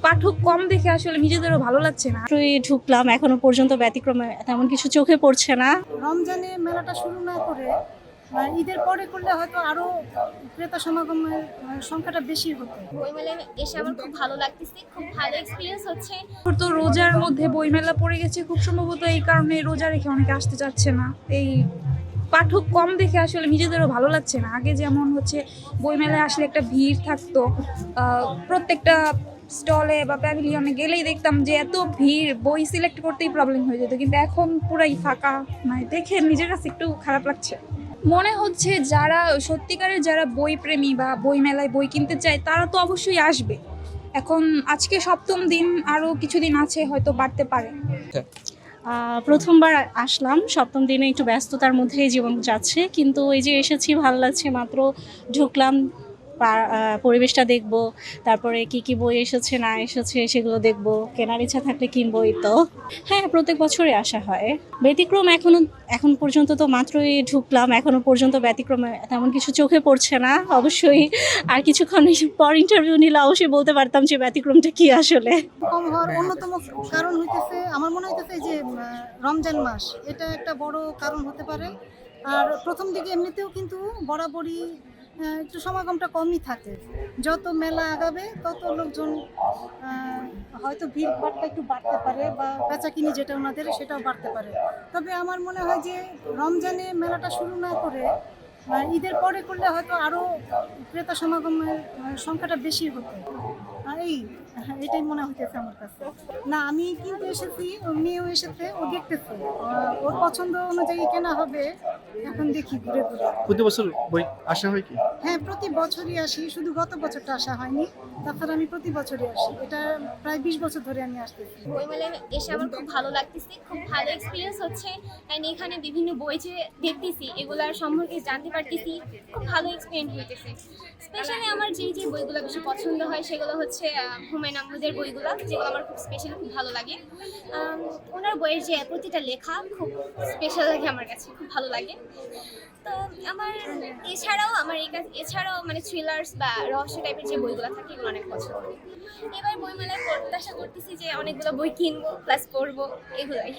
পাঠক কম দেখে আসলে নিজেদেরও ভালো লাগছে না। ঢুকলাম, এখনো পর্যন্ত ব্যতিক্রমে তেমন কিছু চোখে পড়ছে না। রমজানে মেলাটা শুরু না করে ঈদের পরে করলে হয়তো আরো ক্রেতা সমাগমের সংখ্যাটা বেশি হতো। বইমেলায় এসে আমার খুব ভালো লাগতেছে, খুব ভালো এক্সপিরিয়েন্স হচ্ছে। তো রোজার মধ্যে বইমেলা পড়ে গেছে, খুব সম্ভবত এই কারণে রোজা রেখে অনেকে আসতে চাচ্ছে না। এই পাঠক কম দেখে আসলে নিজেদেরও ভালো লাগছে না। আগে যেমন হচ্ছে বইমেলায় আসলে একটা ভিড় থাকতো, প্রত্যেকটা স্টলে বা প্যাভিলিয়নে গেলেই দেখতাম যে এত ভিড়, বই সিলেক্ট করতেই প্রবলেম হয়ে যেত, কিন্তু এখন পুরাই ফাঁকা। মানে দেখে নিজের কাছে একটু খারাপ লাগছে। মনে হচ্ছে যারা সত্যিকারের যারা বই প্রেমী বা বই মেলায় বই কিনতে চায় তারা তো অবশ্যই আসবে। এখন আজকে সপ্তম দিন, আরও কিছুদিন আছে, হয়তো বাড়তে পারে। প্রথমবার আসলাম, সপ্তম দিনে একটু ব্যস্ততার মধ্যেই জীবন যাচ্ছে, কিন্তু এই যে এসেছি ভালো লাগছে। মাত্র ঢুকলাম, পরিবেশটা দেখবো, তারপরে কি কি বই এসেছে না এসেছে সেগুলো দেখবো, কেনার ইচ্ছা থাকলে কিনবোই। তো হ্যাঁ, প্রত্যেক বছরই আসা হয়। ব্যতিক্রম এখন পর্যন্ত তো মাত্রই ঢুকলাম, এখনো পর্যন্ত ব্যতিক্রমে তেমন কিছু চোখে পড়ছে না। অবশ্যই আর কিছুক্ষণ পর ইন্টারভিউ নিলে অবশ্যই বলতে পারতাম যে ব্যতিক্রমটা কি আসলে। কম হওয়ার অন্যতম কারণ হইতেছে, আমার মনে হইতেছে যে রমজান মাস এটা একটা বড় কারণ হতে পারে। আর প্রথম দিকে এমনিতেও কিন্তু বরাবরই একটু সমাগমটা কমই থাকে। যত মেলা আগাবে তত লোকজন হয়তো ভিড় ভাড়টা একটু বাড়তে পারে, বা বেচাকিনি যেটা ওনাদের সেটাও বাড়তে পারে। তবে আমার মনে হয় যে রমজানে মেলাটা শুরু না করে ঈদের পরে করলে হয়তো আরও ক্রেতা সমাগমের সংখ্যাটা বেশি হতো। এটাই মনে হইতেছে আমার কাছে। না, আমি কিন্তু এসেছি, মেয়েও এসেছে, ও দেখতেছে, ওর পছন্দ অনুযায়ী কেনা হবে। এখন দেখি ঘুরে ঘুরে। প্রতি বছর বই আসা হয় কি? হ্যাঁ, প্রতি বছরই আসি, শুধু গত বছরটা আসা হয়নি। তাছাড়া আমি প্রতি বছরই আসি, এটা প্রায় 20 বছর ধরে আমি আসতেছি। বইমেলায় এসে আমার খুব ভালো লাগতেছে, খুব ভালো এক্সপিরিয়েন্স হচ্ছে। অ্যান্ড এখানে বিভিন্ন বই যে দেখতেছি এগুলার সম্পর্কে জানতে পারতেছি, খুব ভালো এক্সপিরিয়েন্স হইতেছে। স্পেশালি আমার যে বইগুলো বেশি পছন্দ হয় সেগুলো হচ্ছে হুমায়ুন আহমেদের বইগুলো, যেগুলো আমার খুব স্পেশালি খুব ভালো লাগে। ওনার বইয়ের যে প্রতিটা লেখা খুব স্পেশাল লাগে আমার কাছে, খুব ভালো লাগে। তো আমার এছাড়াও মানে থ্রিলার্স বা রহস্য টাইপের যে বইগুলো থাকে এগুলো অনেক পছন্দ। এবার বইমেলায় প্রত্যাশা করতেছি যে অনেকগুলো বই কিনবো প্লাস পড়বো, এগুলাই।